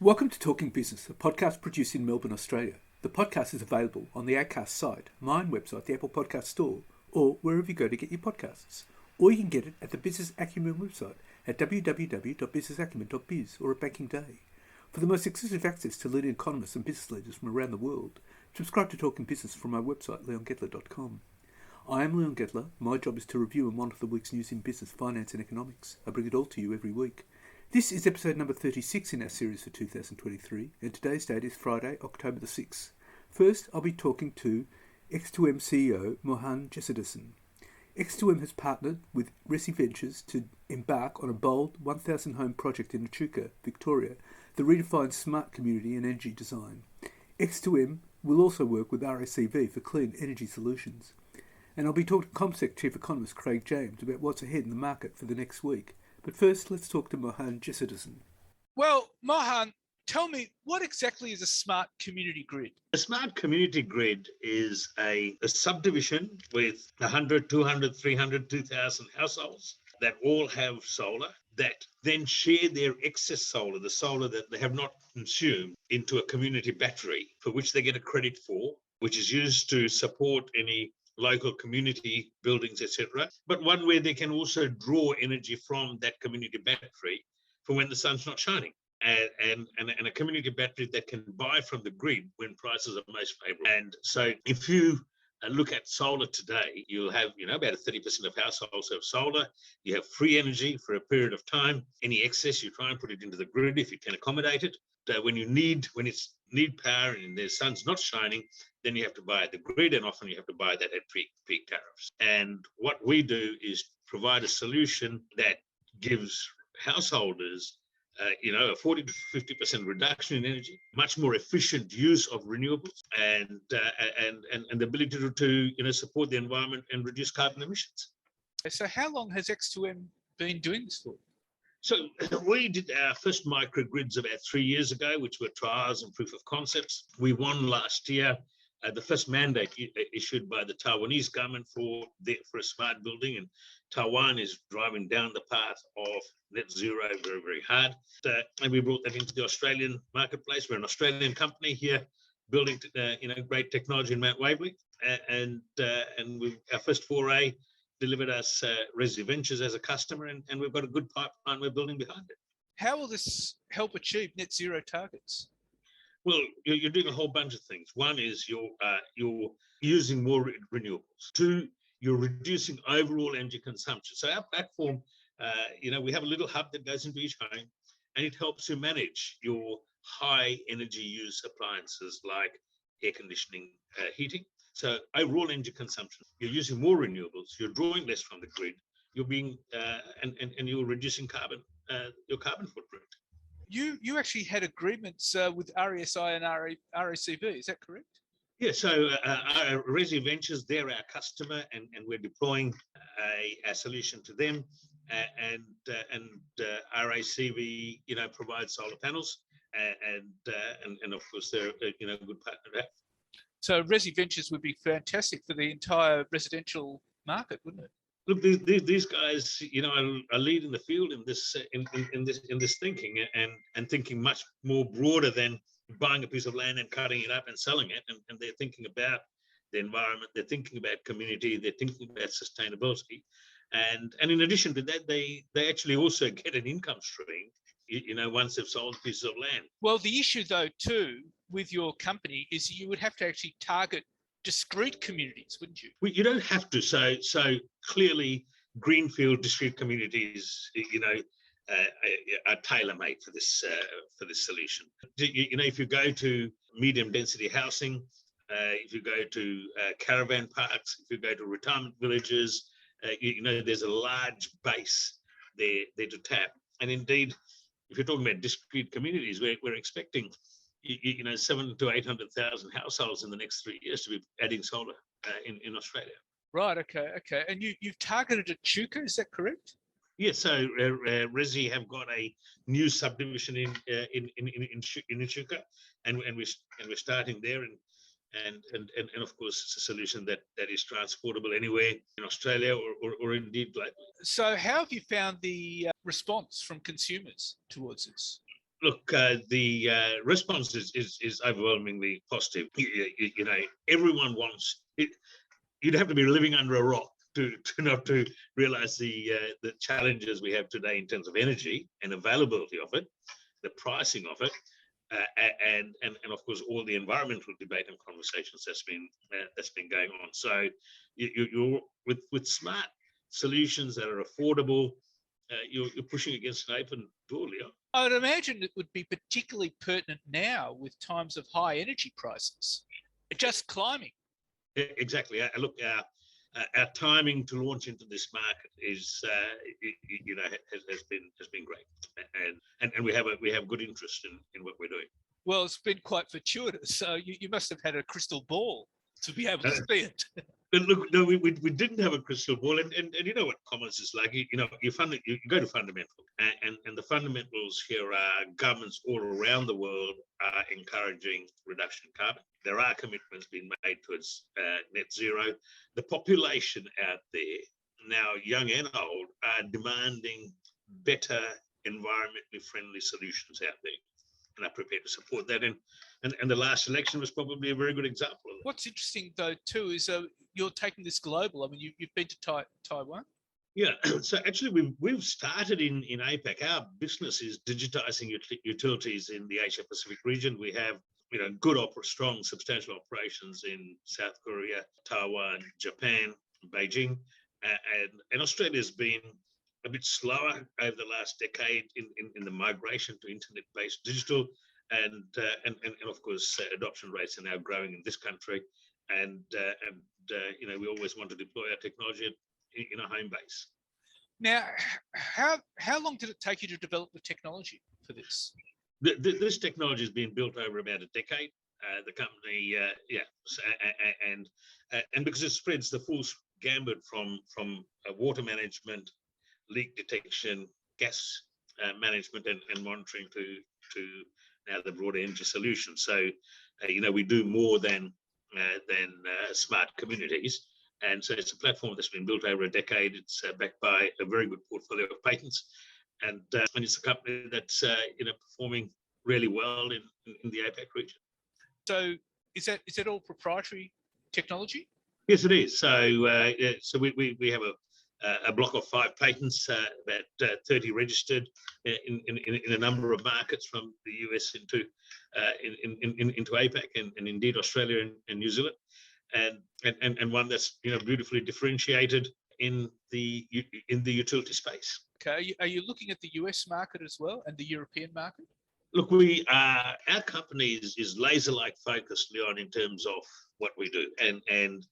Welcome to Talking Business, a podcast produced in Melbourne, Australia. The podcast is available on the Acast site, my own website, the Apple Podcast Store, or wherever you go to get your podcasts. Or you can get it at the Business Acumen website at www.businessacumen.biz or at Banking Day. For the most exclusive access to leading economists and business leaders from around the world, subscribe to Talking Business from my website, leongettler.com. I am Leon Gettler. My job is to review and monitor the week's news in business, finance and economics. I bring it all to you every week. This is episode number 36 in our series for 2023, and today's date is Friday, October the 6th. First, I'll be talking to X2M CEO Mohan Jesudason. X2M has partnered with Resi Ventures to embark on a bold 1,000 home project in Echuca, Victoria, that redefines smart community and energy design. X2M will also work with RACV for clean energy solutions. And I'll be talking to CommSec Chief Economist Craig James about what's ahead in the market for the next week. But first, let's talk to Mohan Jesudason. Well, Mohan, tell me, what exactly is a smart community grid? A smart community grid is a subdivision with 100, 200, 300, 2,000 households that all have solar that then share their excess solar, the solar that they have not consumed, into a community battery for which they get a credit for, which is used to support any local community buildings, etc. But one where they can also draw energy from that community battery for when the sun's not shining. And a community battery that can buy from the grid when prices are most favorable. And so if you look at solar today, you'll have about 30% of households have solar. You have free energy for a period of time. Any excess, you try and put it into the grid if you can accommodate it. When it's need power and the sun's not shining, then you have to buy at the grid, and often you have to buy that at peak tariffs. And what we do is provide a solution that gives householders a 40 to 50% reduction in energy, much more efficient use of renewables, and the ability to support the environment and reduce carbon emissions. So how long has X2M been doing this for? So we did our first microgrids about 3 years ago, which were trials and proof of concepts. We won last year the first mandate issued by the Taiwanese government for a smart building, and Taiwan is driving down the path of net zero very, very hard. And we brought that into the Australian marketplace. We're an Australian company here building great technology in Mount Waverley, and our first foray delivered us Resi Ventures as a customer, and we've got a good pipeline we're building behind it. How will this help achieve net zero targets? Well, you're doing a whole bunch of things. One is you're using more renewables. Two, you're reducing overall energy consumption. So our platform, we have a little hub that goes into each home, and it helps you manage your high energy use appliances like air conditioning, heating. So overall energy consumption, you're using more renewables, you're drawing less from the grid, you're being and you're reducing your carbon footprint. You actually had agreements with RESI and RACV, is that correct? Yeah, so Resi Ventures, they're our customer, and we're deploying a solution to them, and RACV, provides solar panels, and of course they're a good partner to have. So Resi Ventures would be fantastic for the entire residential market, wouldn't it? Look, these guys, are leading the field in this thinking, and thinking much more broader than buying a piece of land and cutting it up and selling it. And they're thinking about the environment, they're thinking about community, they're thinking about sustainability, and in addition to that, they actually also get an income stream, once they've sold pieces of land. Well, the issue though too with your company is you would have to actually target discrete communities, wouldn't you? Well, you don't have to. So clearly, greenfield discrete communities, are tailor-made for this solution. If you go to medium density housing, if you go to caravan parks, if you go to retirement villages, there's a large base there to tap. And indeed, if you're talking about discrete communities, we're expecting 700,000 to 800,000 households in the next 3 years to be adding solar in Australia. Right. Okay. And you've targeted Echuca, is that correct? Yes. So Resi have got a new subdivision in Echuca, and we're starting there, and of course it's a solution that is transportable anywhere in Australia or indeed globally. So how have you found the response from consumers towards this? Look, the response is overwhelmingly positive. You know, everyone wants it. You'd have to be living under a rock to not to realize the challenges we have today in terms of energy and availability of it, the pricing of it, and of course all the environmental debate and conversations that's been going on. So you're with smart solutions that are affordable. You're pushing against an open door, Leon. I would imagine it would be particularly pertinent now with times of high energy prices, just climbing. Exactly. Look, our timing to launch into this market is, has been great, and we have good interest in what we're doing. Well, it's been quite fortuitous. So you must have had a crystal ball to be able to see it. But look, no, we didn't have a crystal ball, and you know what commerce is like. You go to fundamental, and the fundamentals here are governments all around the world are encouraging reduction in carbon. There are commitments being made towards net zero. The population out there now, young and old, are demanding better environmentally friendly solutions out there, and are prepared to support that. And the last election was probably a very good example of that. What's interesting though too is you're taking this global. I mean, you've been to Taiwan. Yeah, so actually we've started in APAC. Our business is digitizing utilities in the Asia Pacific region. We have good, strong, substantial operations in South Korea, Taiwan, Japan, Beijing, and Australia's been a bit slower over the last decade in the migration to internet-based digital, and of course adoption rates are now growing in this country, and we always want to deploy our technology in a home base. Now, how long did it take you to develop the technology for this? This technology has been built over about a decade. The company, and because it spreads the full gambit from water management, leak detection, gas management, and monitoring to now the broader energy solution. So, we do more than smart communities. And so it's a platform that's been built over a decade. It's backed by a very good portfolio of patents, and it's a company that's performing really well in the APAC region. So is that all proprietary technology? Yes, it is. So we have a block of 5 patents, about 30 registered in a number of markets, from the US into APAC and indeed Australia and New Zealand. And one that's beautifully differentiated in the utility space. Okay, are you looking at the US market as well and the European market? Look, our company is laser-like focused, Leon, in terms of what we do, and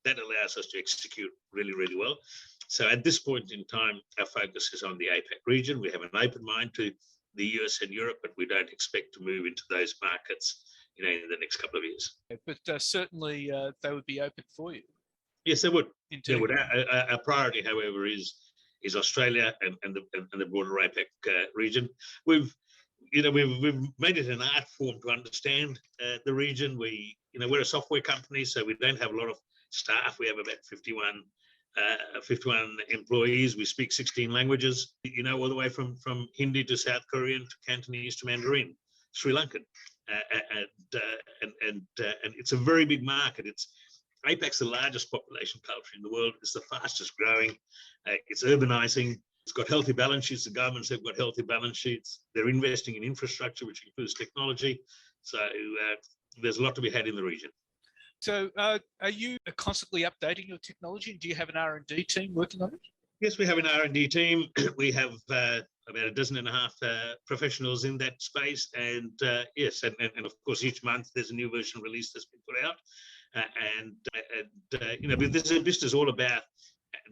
that allows us to execute really, really well. So at this point in time, our focus is on the APAC region. We have an open mind to the US and Europe, but we don't expect to move into those markets in the next couple of years. But certainly they would be open for you. Yes, they would. Indeed. They would. Our priority, however, is Australia and the broader APAC region. We've made it an art form to understand the region. We're a software company, so we don't have a lot of staff. We have about 51 employees. We speak 16 languages, all the way from Hindi to South Korean to Cantonese to Mandarin, Sri Lankan. And it's a very big market. APAC's the largest population culture in the world. It's the fastest growing. It's urbanizing. It's got healthy balance sheets. The governments have got healthy balance sheets. They're investing in infrastructure, which includes technology. So there's a lot to be had in the region. So are you constantly updating your technology? Do you have an R&D team working on it? Yes, we have an R&D team. We have about 12 professionals in that space. And yes, and of course, each month there's a new version release that's been put out. But this is all about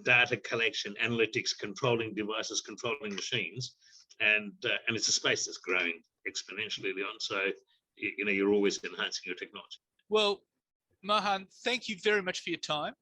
data collection, analytics, controlling devices, controlling machines, and it's a space that's growing exponentially, Leon. So you're always enhancing your technology. Well, Mohan, thank you very much for your time.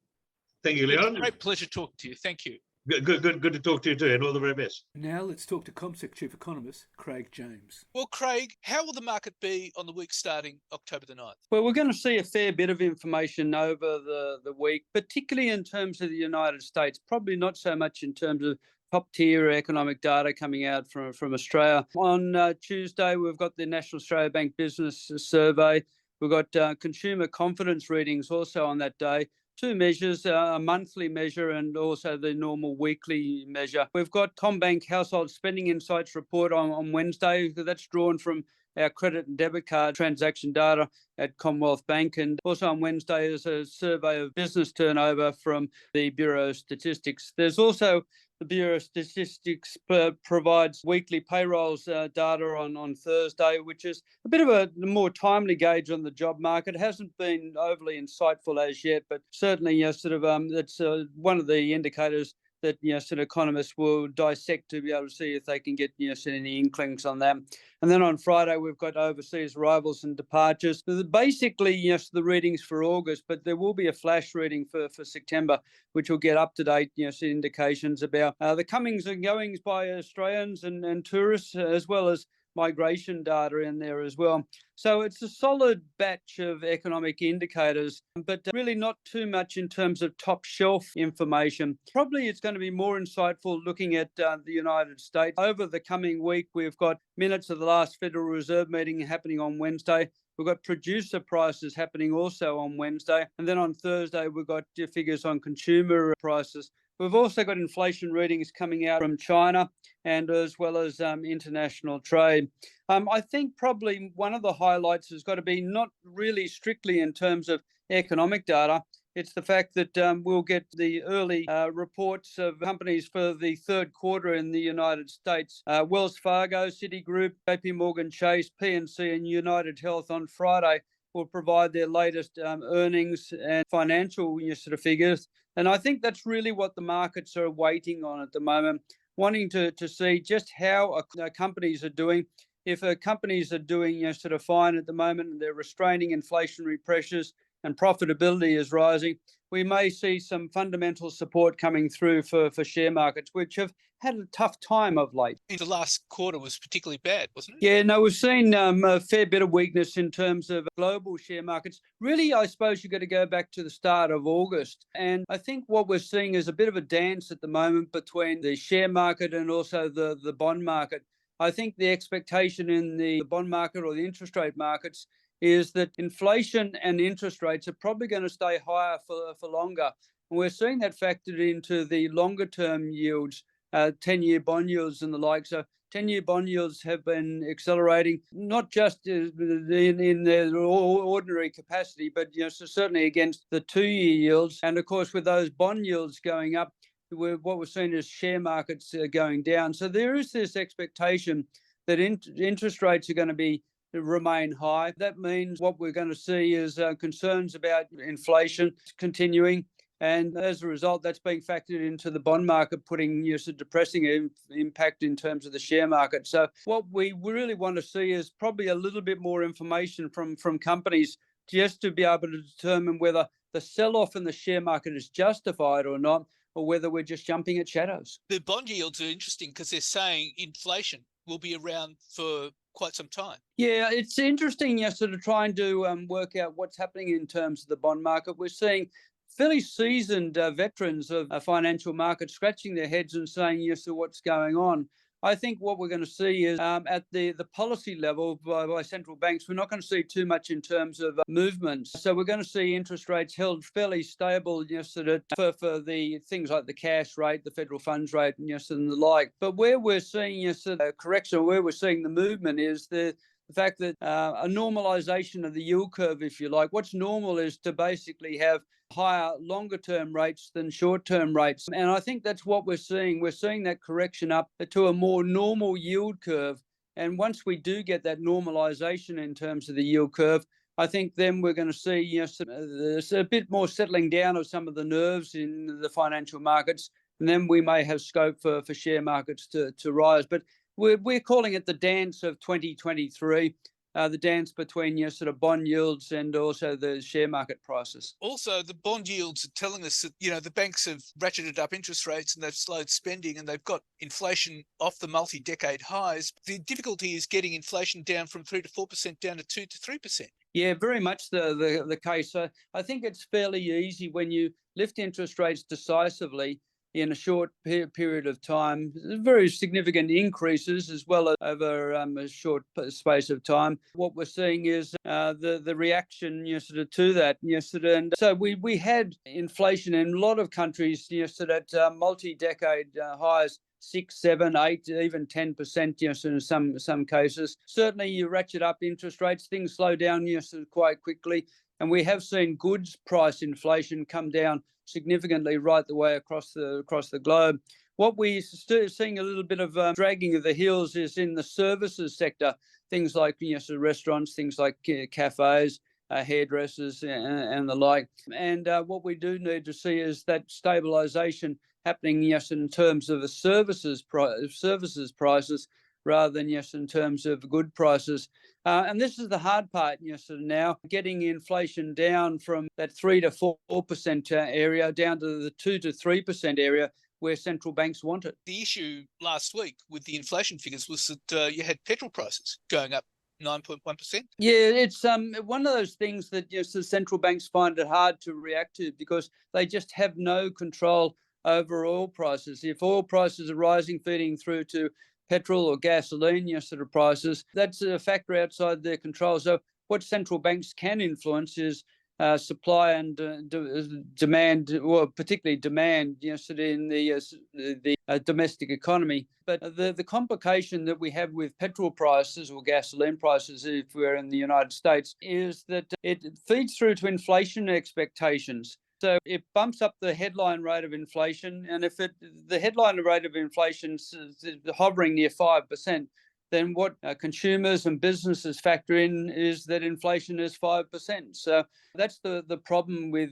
Thank you, Leon. It's a great pleasure talking to you. Thank you. Good to talk to you too, and all the very best. Now let's talk to CommSec Chief Economist, Craig James. Well, Craig, how will the market be on the week starting October the 9th? Well, we're going to see a fair bit of information over the week, particularly in terms of the United States, probably not so much in terms of top-tier economic data coming out from Australia. On Tuesday, we've got the National Australia Bank Business Survey. We've got consumer confidence readings also on that day. Two measures, a monthly measure and also the normal weekly measure. We've got CommBank Household Spending Insights report on Wednesday. That's drawn from our credit and debit card transaction data at Commonwealth Bank. And also on Wednesday is a survey of business turnover from the Bureau of Statistics. There's also the Bureau of Statistics provides weekly payrolls data on Thursday, which is a bit of a more timely gauge on the job market. It hasn't been overly insightful as yet, but certainly, that's one of the indicators that sort of economists will dissect to be able to see if they can get any inklings on that. And then on Friday we've got overseas arrivals and departures. Basically, the readings for August, but there will be a flash reading for September, which will get up to date indications about the comings and goings by Australians and tourists, as well as migration data in there as well. So it's a solid batch of economic indicators, but really not too much in terms of top shelf information. Probably it's going to be more insightful looking at the United States. Over the coming week, we've got minutes of the last Federal Reserve meeting happening on Wednesday. We've got producer prices happening also on Wednesday. And then on Thursday, we've got figures on consumer prices. We've also got inflation readings coming out from China and as well as international trade. I think probably one of the highlights has got to be not really strictly in terms of economic data. It's the fact that we'll get the early reports of companies for the third quarter in the United States. Wells Fargo, Citigroup, JP Morgan Chase, PNC and United Health on Friday will provide their latest earnings and financial sort of figures. And I think that's really what the markets are waiting on at the moment, wanting to see just how companies are doing. If companies are doing sort of fine at the moment and they're restraining inflationary pressures and profitability is rising, we may see some fundamental support coming through for share markets, which have had a tough time of late. The last quarter was particularly bad, wasn't it? Yeah, no, we've seen a fair bit of weakness in terms of global share markets. Really, I suppose you've got to go back to the start of August. And I think what we're seeing is a bit of a dance at the moment between the share market and also the bond market. I think the expectation in the bond market or the interest rate markets is that inflation and interest rates are probably going to stay higher for longer. And we're seeing that factored into the longer term yields, 10-year bond yields and the like. So 10-year bond yields have been accelerating, not just in their ordinary capacity, but so certainly against the 2-year yields. And of course, with those bond yields going up, what we're seeing is share markets going down. So there is this expectation that interest rates are going to remain high. That means what we're going to see is concerns about inflation continuing. And as a result, that's being factored into the bond market, putting depressing impact in terms of the share market. So what we really want to see is probably a little bit more information from companies just to be able to determine whether the sell-off in the share market is justified or not, or whether we're just jumping at shadows. The bond yields are interesting because they're saying inflation will be around for quite some time. Yeah, it's interesting sort of trying to work out what's happening in terms of the bond market. We're seeing fairly seasoned veterans of financial markets scratching their heads and saying, yes, so what's going on? I think what we're going to see is at the policy level by central banks, we're not going to see too much in terms of movements. So we're going to see interest rates held fairly stable for the things like the cash rate, the federal funds rate, and the like. But where we're seeing a correction, where we're seeing the movement is the fact that a normalization of the yield curve, if you like. What's normal is to basically have higher longer-term rates than short-term rates. And I think that's what we're seeing. We're seeing that correction up to a more normal yield curve. And once we do get that normalization in terms of the yield curve, I think then we're going to see a bit more settling down of some of the nerves in the financial markets. And then we may have scope for share markets to rise. But we're calling it the dance of 2023. The dance between bond yields and also the share market prices. Also, the bond yields are telling us that the banks have ratcheted up interest rates and they've slowed spending and they've got inflation off the multi-decade highs. The difficulty is getting inflation down from 3 to 4% down to 2 to 3%. Yeah, very much the case. I think it's fairly easy when you lift interest rates decisively in a short period of time, very significant increases as well as over a short space of time. What we're seeing is the reaction to that. And so we had inflation in a lot of countries at multi-decade highs. 6, 7, 8, even 10%, in some cases. Certainly, you ratchet up interest rates, things slow down, quite quickly. And we have seen goods price inflation come down significantly right the way across the globe. What we're seeing a little bit of dragging of the heels is in the services sector, things like restaurants, things like cafes, hairdressers, and the like. And what we do need to see is that stabilisation happening, in terms of the services prices rather than, in terms of good prices. And this is the hard part, now, getting inflation down from that 3 to 4% area down to the 2 to 3% area where central banks want it. The issue last week with the inflation figures was that you had petrol prices going up 9.1%. Yeah, it's one of those things that the central banks find it hard to react to because they just have no control over oil prices. If oil prices are rising, feeding through to petrol or gasoline prices, that's a factor outside their control. So what central banks can influence is supply and demand, or particularly demand, in the domestic economy. But the complication that we have with petrol prices or gasoline prices, if we're in the United States, is that it feeds through to inflation expectations. So it bumps up the headline rate of inflation, and if the headline rate of inflation is hovering near 5%, then what consumers and businesses factor in is that inflation is 5%. So that's the problem with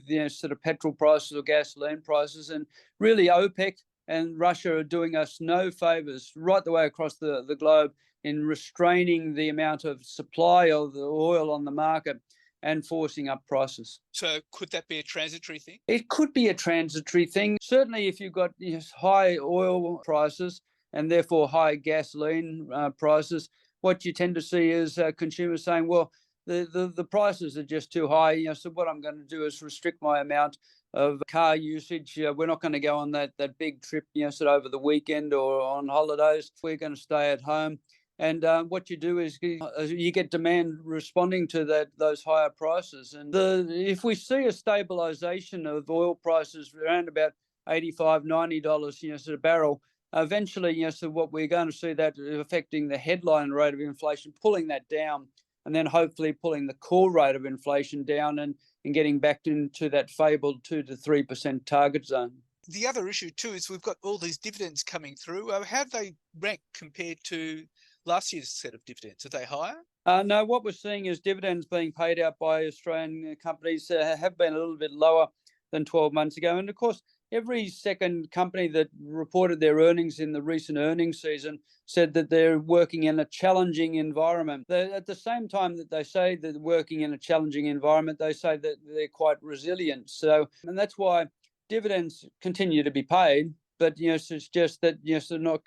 petrol prices or gasoline prices, and really OPEC and Russia are doing us no favors right the way across the globe in restraining the amount of supply of the oil on the market and forcing up prices. So could that be a transitory thing? It could be a transitory thing. Certainly if you've got high oil prices and therefore high gasoline prices, what you tend to see is consumers saying, well, the prices are just too high. So what I'm going to do is restrict my amount of car usage. We're not going to go on that big trip, over the weekend or on holidays. We're going to stay at home. And what you do is you get demand responding to those higher prices. And if we see a stabilisation of oil prices around about $85, $90, a barrel, eventually, so what we're going to see that affecting the headline rate of inflation, pulling that down, and then hopefully pulling the core rate of inflation down and getting back into that fabled 2 to 3% target zone. The other issue too is we've got all these dividends coming through. How do they rank compared to last year's set of dividends? Are they higher? No, what we're seeing is dividends being paid out by Australian companies have been a little bit lower than 12 months ago. And of course, every second company that reported their earnings in the recent earnings season said that they're working in a challenging environment. At the same time that they say that they're working in a challenging environment, they say that they're quite resilient. And that's why dividends continue to be paid, but it's just that they're not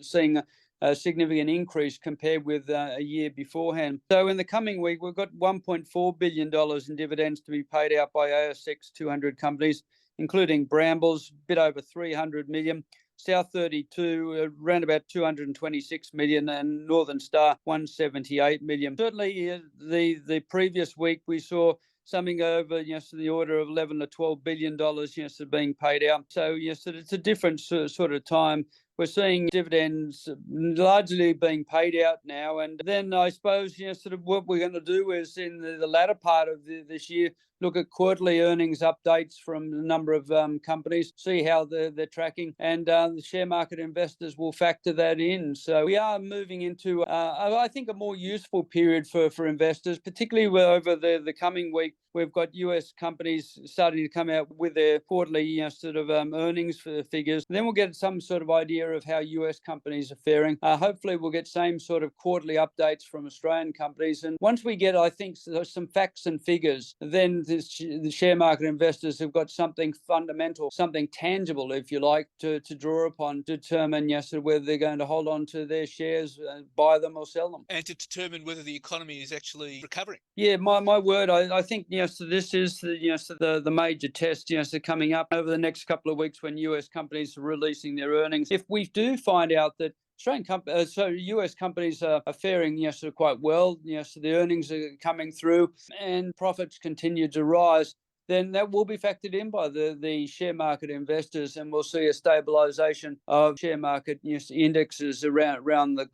seeing a significant increase compared with a year beforehand. So in the coming week, we've got $1.4 billion in dividends to be paid out by ASX 200 companies, including Brambles, a bit over 300 million, South 32, around about 226 million, and Northern Star, 178 million. Certainly, the previous week, we saw something over, the order of $11 to $12 billion, being paid out. So, it's a different sort of time. We're seeing dividends largely being paid out now. And then I suppose, what we're going to do is in the latter part of this year, look at quarterly earnings updates from a number of companies, see how they're tracking, and the share market investors will factor that in. So we are moving into, I think, a more useful period for investors, particularly over the coming week. We've got US companies starting to come out with their quarterly earnings figures. Then we'll get some sort of idea of how US companies are faring. Hopefully we'll get same sort of quarterly updates from Australian companies. And once we get, I think, some facts and figures, then the share market investors have got something fundamental, something tangible, if you like, to draw upon, to determine whether they're going to hold on to their shares, buy them or sell them. And to determine whether the economy is actually recovering. Yeah, my word, I think so this is the major test coming up over the next couple of weeks when US companies are releasing their earnings. If we do find out that US companies are faring quite well, so the earnings are coming through and profits continue to rise, then that will be factored in by the share market investors, and we'll see a stabilisation of share market indexes around the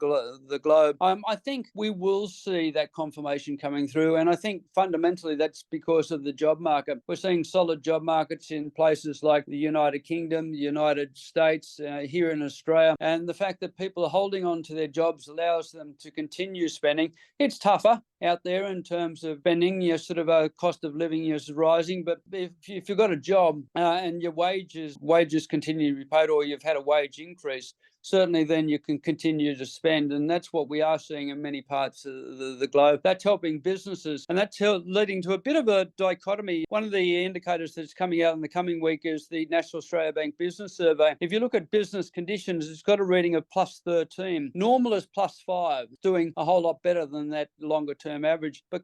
globe. I think we will see that confirmation coming through, and I think fundamentally that's because of the job market. We're seeing solid job markets in places like the United Kingdom, the United States, here in Australia, and the fact that people are holding on to their jobs allows them to continue spending. It's tougher out there in terms of spending, a cost of living is rising. But if you've got a job and your wages continue to be paid, or you've had a wage increase, certainly then you can continue to spend. And that's what we are seeing in many parts of the globe. That's helping businesses, and that's leading to a bit of a dichotomy. One of the indicators that's coming out in the coming week is the National Australia Bank Business Survey. If you look at business conditions, it's got a reading of +13. Normal is +5, doing a whole lot better than that longer term average. But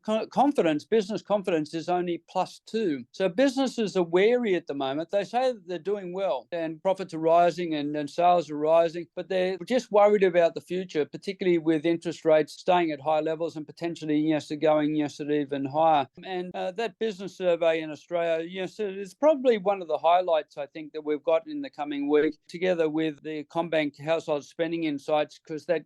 business confidence is only +2. So businesses are wary at the moment. They say that they're doing well and profits are rising and sales are rising, but they're just worried about the future, particularly with interest rates staying at high levels and potentially going even higher. And that business survey in Australia, is probably one of the highlights, I think, that we've got in the coming week, together with the CommBank household spending insights, because that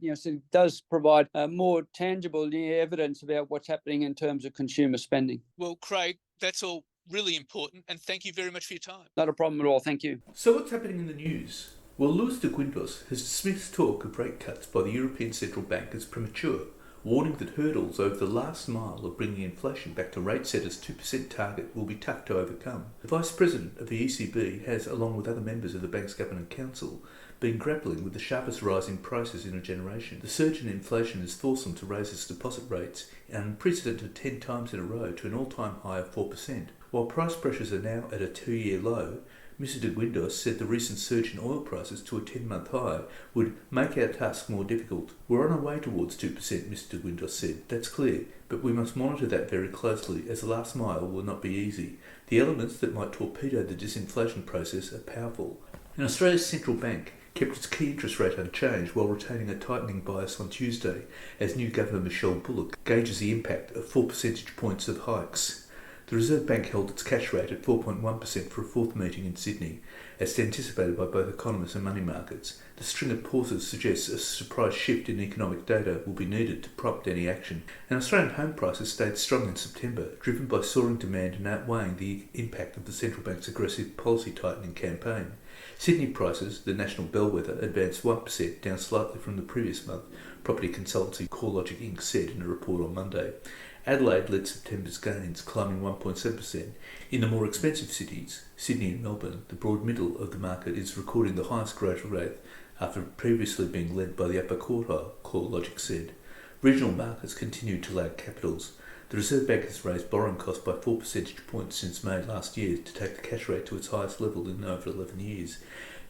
does provide more tangible evidence about what's happening in terms of consumer spending. Well, Craig, that's all really important, and thank you very much for your time. Not a problem at all, thank you. So what's happening in the news? Well, Luis de Guindos has dismissed talk of rate cuts by the European Central Bank as premature, warning that hurdles over the last mile of bringing inflation back to rate setter's 2% target will be tough to overcome. The Vice President of the ECB has, along with other members of the bank's Governance Council, been grappling with the sharpest rise in prices in a generation. The surge in inflation has forced them to raise its deposit rates an unprecedented 10 times in a row to an all-time high of 4%. While price pressures are now at a 2-year low, Mr de Guindos said the recent surge in oil prices to a 10-month high would make our task more difficult. We're on our way towards 2%, Mr de Guindos said. That's clear, but we must monitor that very closely, as the last mile will not be easy. The elements that might torpedo the disinflation process are powerful. And Australia's central bank kept its key interest rate unchanged while retaining a tightening bias on Tuesday, as new Governor Michelle Bullock gauges the impact of 4 percentage points of hikes. The Reserve Bank held its cash rate at 4.1% for a fourth meeting in Sydney, as anticipated by both economists and money markets. The string of pauses suggests a surprise shift in economic data will be needed to prompt any action. And Australian home prices stayed strong in September, driven by soaring demand and outweighing the impact of the central bank's aggressive policy tightening campaign. Sydney prices, the national bellwether, advanced 1%, down slightly from the previous month, property consultancy CoreLogic Inc. said in a report on Monday. Adelaide led September's gains, climbing 1.7%. In the more expensive cities, Sydney and Melbourne, the broad middle of the market is recording the highest growth rate after previously being led by the upper quartile, CoreLogic said. Regional markets continued to lag capitals. The Reserve Bank has raised borrowing costs by 4 percentage points since May last year to take the cash rate to its highest level in over 11 years.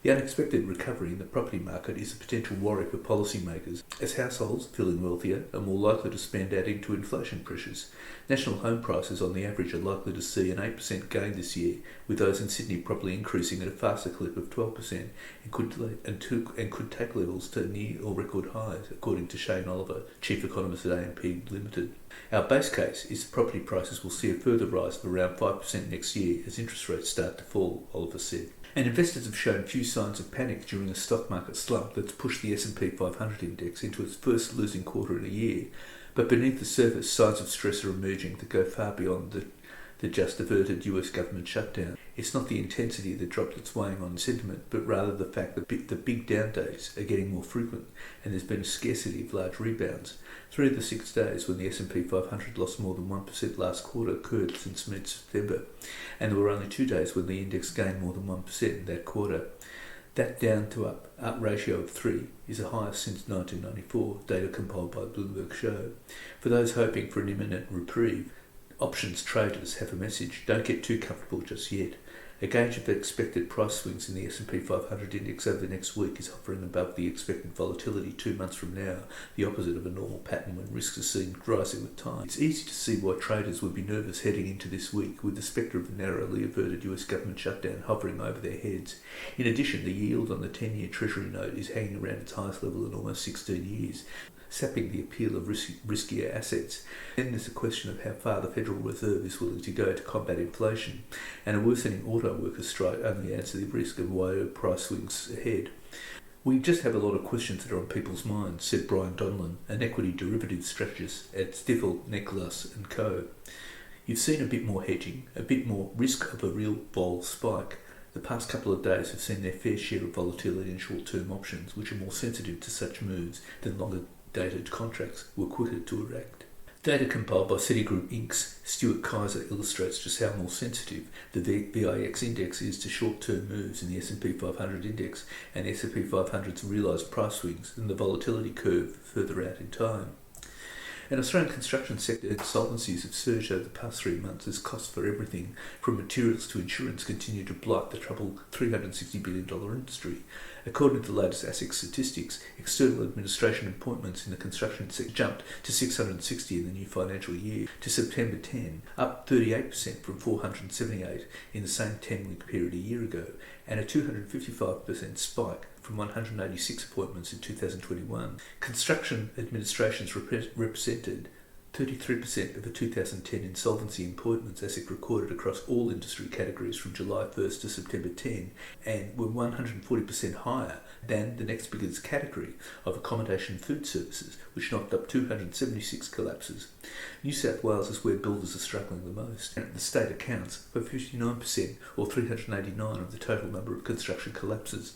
The unexpected recovery in the property market is a potential worry for policymakers, as households, feeling wealthier, are more likely to spend, adding to inflation pressures. National home prices on the average are likely to see an 8% gain this year, with those in Sydney probably increasing at a faster clip of 12% and could take levels to near or record highs, according to Shane Oliver, Chief Economist at AMP Limited. Our base case is that property prices will see a further rise of around 5% next year as interest rates start to fall, Oliver said. And investors have shown few signs of panic during a stock market slump that's pushed the S&P 500 index into its first losing quarter in a year. But beneath the surface, signs of stress are emerging that go far beyond the just averted US government shutdown. It's not the intensity that dropped its weighing on sentiment, but rather the fact that the big down days are getting more frequent, and there's been a scarcity of large rebounds. 3 of the 6 days when the S&P 500 lost more than 1% last quarter occurred since mid-September, and there were only 2 days when the index gained more than 1% in that quarter. That down to up ratio of 3 is the highest since 1994, data compiled by Bloomberg show. For those hoping for an imminent reprieve, options traders have a message. Don't get too comfortable just yet. A gauge of the expected price swings in the S&P 500 index over the next week is hovering above the expected volatility 2 months from now, the opposite of a normal pattern when risks are seen rising with time. It's easy to see why traders would be nervous heading into this week, with the spectre of a narrowly averted US government shutdown hovering over their heads. In addition, the yield on the 10-year Treasury note is hanging around its highest level in almost 16 years, sapping the appeal of riskier assets. Then there's the question of how far the Federal Reserve is willing to go to combat inflation, and a worsening auto workers' strike only adds to the risk of wider price swings ahead. We just have a lot of questions that are on people's minds, said Brian Donlan, an equity derivatives strategist at Stifel, Nicholas & Co. You've seen a bit more hedging, a bit more risk of a real vol spike. The past couple of days have seen their fair share of volatility in short-term options, which are more sensitive to such moves than longer-dated contracts, were quicker to react. Data compiled by Citigroup Inc.'s Stuart Kaiser illustrates just how more sensitive the VIX index is to short-term moves in the S&P 500 index and S&P 500's realised price swings than the volatility curve further out in time. An Australian construction sector insolvencies have surged over the past 3 months as costs for everything, from materials to insurance, continue to blight the troubled $360 billion industry. According to the latest ASIC statistics, external administration appointments in the construction sector jumped to 660 in the new financial year to September 10, up 38% from 478 in the same 10-week period a year ago, and a 255% spike from 186 appointments in 2021. Construction administrations represented 33% of the 2010 insolvency appointments ASIC recorded across all industry categories from July 1st to September 10, and were 140% higher than the next biggest category of accommodation food services, which knocked up 276 collapses. New South Wales is where builders are struggling the most, and the state accounts for 59% or 389 of the total number of construction collapses.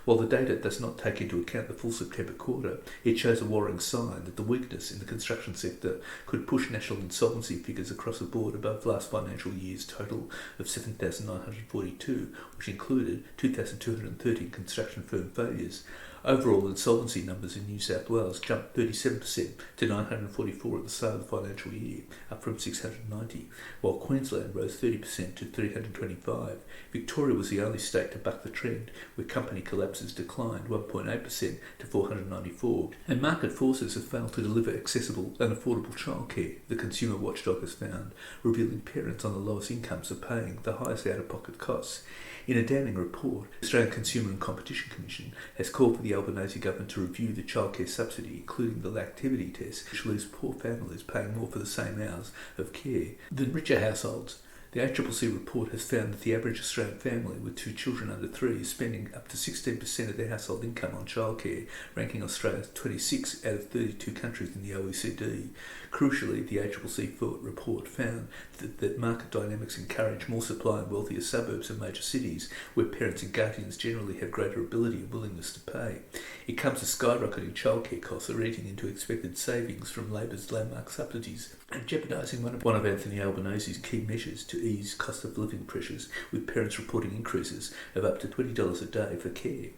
While the data does not take into account the full September quarter, it shows a worrying sign that the weakness in the construction sector could push national insolvency figures across the board above last financial year's total of 7,942, which included 2,213 construction firm failures. Overall insolvency numbers in New South Wales jumped 37% to 944 at the start of the financial year, up from 690, while Queensland rose 30% to 325. Victoria was the only state to buck the trend, where company collapses declined 1.8% to 494. And market forces have failed to deliver accessible and affordable childcare, the consumer watchdog has found, revealing parents on the lowest incomes are paying the highest out-of-pocket costs. In a damning report, the Australian Consumer and Competition Commission has called for the Albanese government to review the childcare subsidy, including the lactivity test, which leaves poor families paying more for the same hours of care than richer households. The AAPAC report has found that the average Australian family with 2 children under 3 is spending up to 16% of their household income on childcare, ranking Australia 26 out of 32 countries in the OECD. Crucially, the AAPAC report found that market dynamics encourage more supply in wealthier suburbs and major cities, where parents and guardians generally have greater ability and willingness to pay. It comes as skyrocketing childcare costs are eating into expected savings from Labor's landmark subsidies and jeopardising one of Anthony Albanese's key measures to ease cost of living pressures, with parents reporting increases of up to $20 a day for care.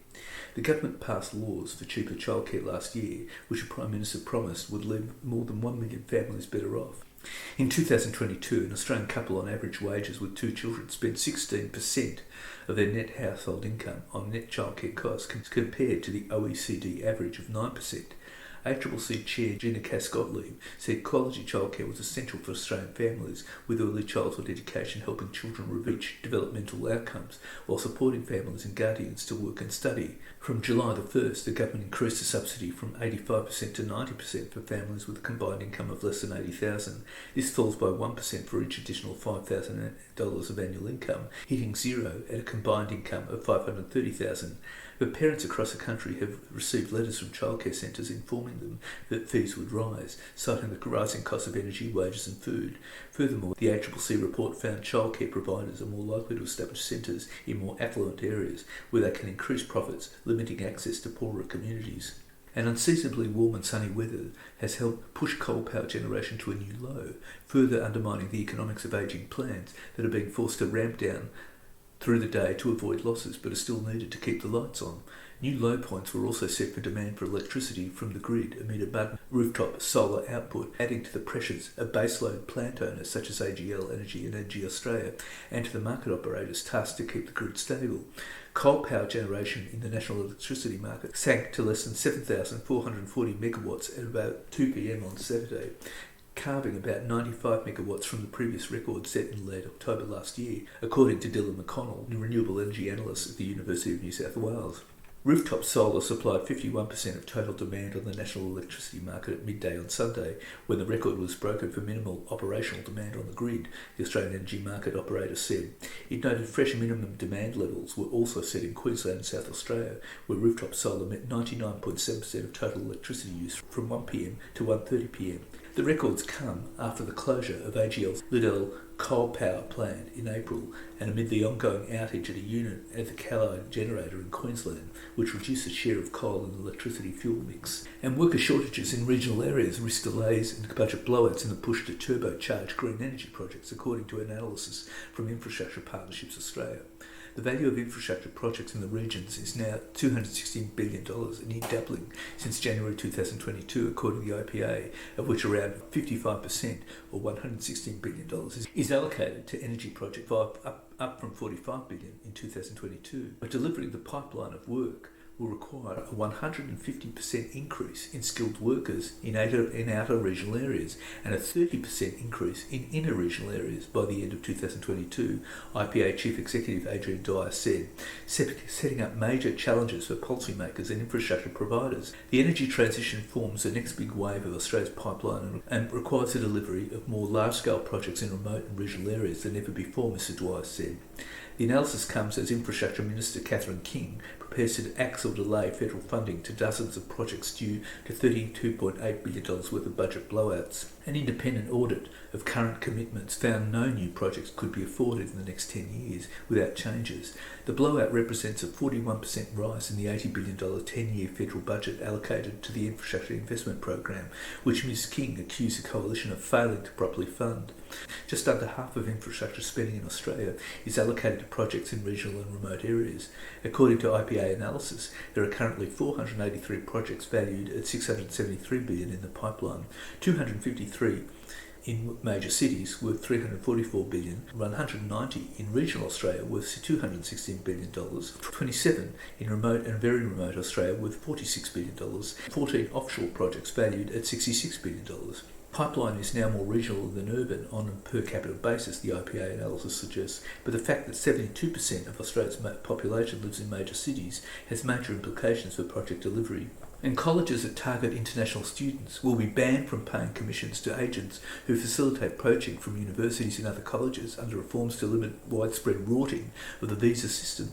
The government passed laws for cheaper childcare last year, which the Prime Minister promised would leave more than 1 million families better off. In 2022, an Australian couple on average wages with 2 children spent 16% of their net household income on net childcare costs, compared to the OECD average of 9%. ACCC Chair Gina Cass-Gottlieb said quality childcare was essential for Australian families, with early childhood education helping children reach developmental outcomes while supporting families and guardians to work and study. From July the 1st, the government increased the subsidy from 85% to 90% for families with a combined income of less than $80,000. This falls by 1% for each additional $5,000 of annual income, hitting zero at a combined income of $530,000. But parents across the country have received letters from childcare centres informing them that fees would rise, citing the rising cost of energy, wages and food. Furthermore, the ACCC report found childcare providers are more likely to establish centres in more affluent areas where they can increase profits, limiting access to poorer communities. And unseasonably warm and sunny weather has helped push coal power generation to a new low, further undermining the economics of ageing plants that are being forced to ramp down through the day to avoid losses, but are still needed to keep the lights on. New low points were also set for demand for electricity from the grid amid abundant rooftop solar output, adding to the pressures of baseload plant owners such as AGL Energy and Energy Australia, and to the market operators tasked to keep the grid stable. Coal power generation in the national electricity market sank to less than 7,440 megawatts at about 2 p.m. on Saturday, carving about 95 megawatts from the previous record set in late October last year, according to Dylan McConnell, a renewable energy analyst at the University of New South Wales. Rooftop solar supplied 51% of total demand on the national electricity market at midday on Sunday, when the record was broken for minimal operational demand on the grid, the Australian Energy Market Operator said. It noted fresh minimum demand levels were also set in Queensland and South Australia, where rooftop solar met 99.7% of total electricity use from 1pm to 1:30pm. The records come after the closure of AGL's Liddell coal power plant in April and amid the ongoing outage at a unit at the Callide generator in Queensland, which reduced the share of coal in the electricity fuel mix. And worker shortages in regional areas risk delays and budget blowouts in the push to turbocharge green energy projects, according to an analysis from Infrastructure Partnerships Australia. The value of infrastructure projects in the regions is now $216 billion, a near doubling since January 2022, according to the IPA, of which around 55%, or $116 billion, is allocated to energy projects, up from $45 billion in 2022. But delivering the pipeline of work will require a 150% increase in skilled workers in outer regional areas and a 30% increase in inner regional areas by the end of 2022, IPA Chief Executive Adrian Dyer said, setting up major challenges for policymakers and infrastructure providers. The energy transition forms the next big wave of Australia's pipeline and requires the delivery of more large-scale projects in remote and regional areas than ever before, Mr Dwyer said. The analysis comes as Infrastructure Minister Catherine King prepares to axe or delay federal funding to dozens of projects due to $32.8 billion worth of budget blowouts. An independent audit of current commitments found no new projects could be afforded in the next 10 years without changes. The blowout represents a 41% rise in the $80 billion 10-year federal budget allocated to the Infrastructure Investment Program, which Ms King accused the coalition of failing to properly fund. Just under half of infrastructure spending in Australia is allocated to projects in regional and remote areas. According to IPA analysis, there are currently 483 projects valued at $673 billion in the pipeline, 253 in major cities worth $344 billion, 190 in regional Australia worth $216 billion, 27 in remote and very remote Australia worth $46 billion, 14 offshore projects valued at $66 billion. Pipeline is now more regional than urban on a per capita basis, the IPA analysis suggests, but the fact that 72% of Australia's population lives in major cities has major implications for project delivery. And colleges that target international students will be banned from paying commissions to agents who facilitate poaching from universities and other colleges under reforms to limit widespread rorting of the visa system.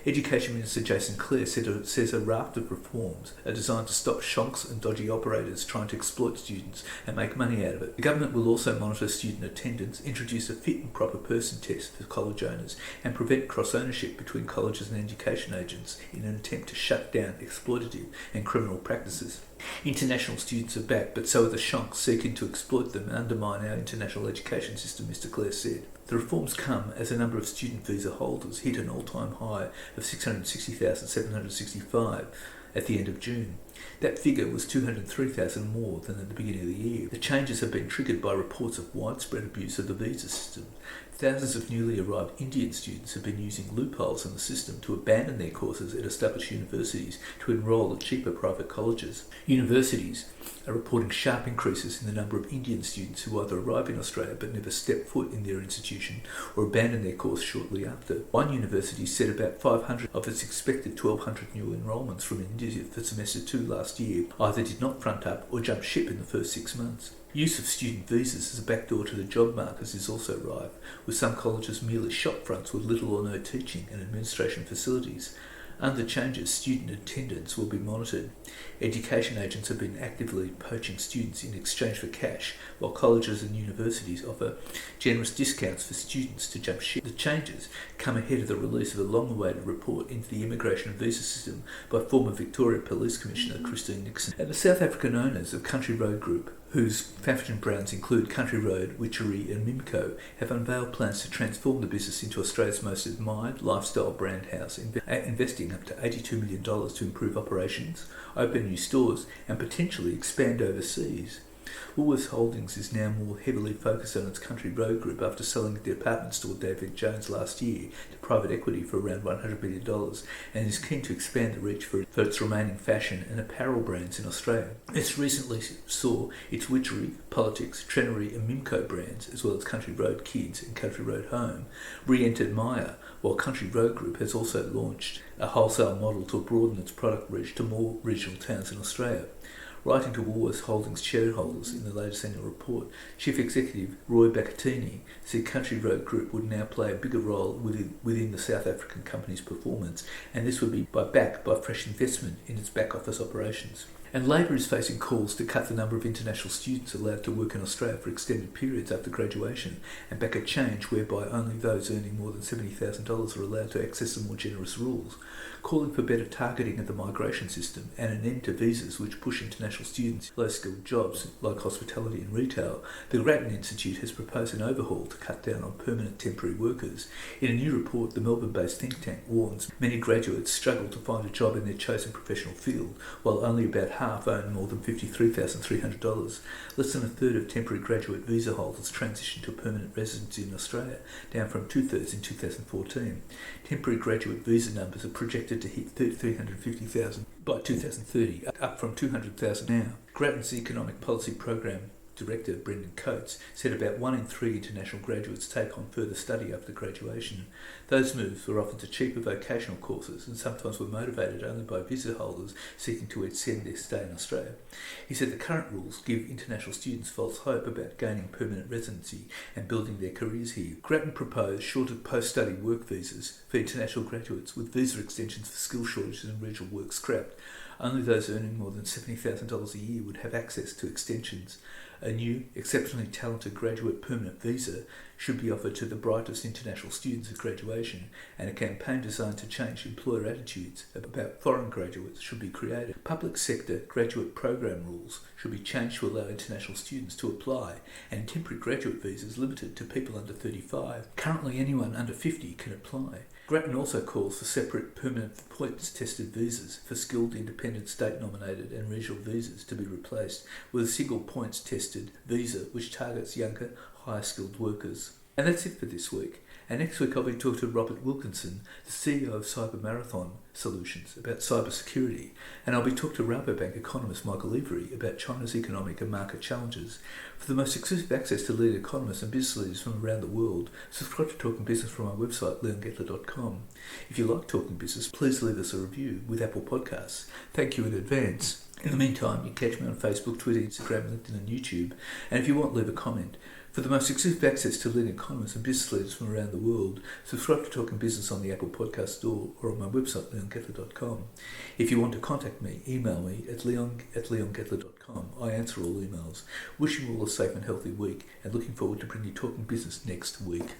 Education Minister Jason Clare says a raft of reforms are designed to stop shonks and dodgy operators trying to exploit students and make money out of it. The government will also monitor student attendance, introduce a fit and proper person test for college owners, and prevent cross-ownership between colleges and education agents in an attempt to shut down exploitative and criminal practices. International students are back, but so are the shonks seeking to exploit them and undermine our international education system, Mr Clare said. The reforms come as a number of student visa holders hit an all-time high of 660,765 at the end of June. That figure was 203,000 more than at the beginning of the year. The changes have been triggered by reports of widespread abuse of the visa system. Thousands of newly arrived Indian students have been using loopholes in the system to abandon their courses at established universities to enrol at cheaper private colleges. Universities are reporting sharp increases in the number of Indian students who either arrive in Australia but never step foot in their institution or abandon their course shortly after. One university said about 500 of its expected 1,200 new enrolments from India for semester 2 last year either did not front up or jump ship in the first 6 months. Use of student visas as a backdoor to the job markets is also rife, with some colleges merely shop fronts with little or no teaching and administration facilities. Under changes, student attendance will be monitored. Education agents have been actively poaching students in exchange for cash, while colleges and universities offer generous discounts for students to jump ship. The changes come ahead of the release of a long-awaited report into the immigration and visa system by former Victoria Police Commissioner Christine Nixon. And the South African owners of Country Road Group whose fashion brands include Country Road, Witchery and Mimco, have unveiled plans to transform the business into Australia's most admired lifestyle brand house, investing up to $82 million to improve operations, open new stores and potentially expand overseas. Woolworths Holdings is now more heavily focused on its Country Road group after selling the department store David Jones last year to private equity for around $100 million, and is keen to expand the reach for its remaining fashion and apparel brands in Australia. It recently saw its Witchery, Politics, Trenery and Mimco brands, as well as Country Road Kids and Country Road Home, re-entered Myer, while Country Road Group has also launched a wholesale model to broaden its product reach to more regional towns in Australia. Writing to Woolworths Holdings shareholders in the latest annual report, Chief Executive Roy Baccattini said Country Road Group would now play a bigger role within the South African company's performance, and this would be backed by fresh investment in its back office operations. And Labor is facing calls to cut the number of international students allowed to work in Australia for extended periods after graduation and back a change whereby only those earning more than $70,000 are allowed to access the more generous rules, calling for better targeting of the migration system and an end to visas which push international students to low-skilled jobs like hospitality and retail. The Grattan Institute has proposed an overhaul to cut down on permanent temporary workers. In a new report, the Melbourne-based think tank warns many graduates struggle to find a job in their chosen professional field, while only about half own more than $53,300. Less than a third of temporary graduate visa holders transition to permanent residency in Australia, down from two-thirds in 2014. Temporary graduate visa numbers are projected to hit 350,000 by 2030, up from 200,000 now. Grattan's Economic Policy Program Director Brendan Coates said about 1 in 3 international graduates take on further study after graduation. Those moves were often to cheaper vocational courses and sometimes were motivated only by visa holders seeking to extend their stay in Australia. He said the current rules give international students false hope about gaining permanent residency and building their careers here. Grattan proposed shorter post-study work visas for international graduates, with visa extensions for skill shortages and regional work scrapped. Only those earning more than $70,000 a year would have access to extensions. A new, exceptionally talented graduate permanent visa should be offered to the brightest international students at graduation, and a campaign designed to change employer attitudes about foreign graduates should be created. Public sector graduate program rules should be changed to allow international students to apply, and temporary graduate visas limited to people under 35. Currently, anyone under 50 can apply. Grattan also calls for separate permanent points-tested visas for skilled independent state-nominated and regional visas to be replaced with a single points-tested visa which targets younger, higher-skilled workers. And that's it for this week. And next week I'll be talking to Robert Wilkinson, the CEO of Cyber Marathon Solutions, about cyber security. And I'll be talking to Rabobank economist Michael Every about China's economic and market challenges. For the most exclusive access to leading economists and business leaders from around the world, subscribe to Talking Business from our website, leongettler.com. If you like Talking Business, please leave us a review with Apple Podcasts. Thank you in advance. In the meantime, you can catch me on Facebook, Twitter, Instagram, LinkedIn and YouTube. And if you want, leave a comment. For the most exclusive access to leading economists and business leaders from around the world, subscribe to Talking Business on the Apple Podcast Store or on my website, leongettler.com. If you want to contact me, email me at leon@leongettler.com. I answer all emails. Wishing you all a safe and healthy week and looking forward to bringing you Talking Business next week.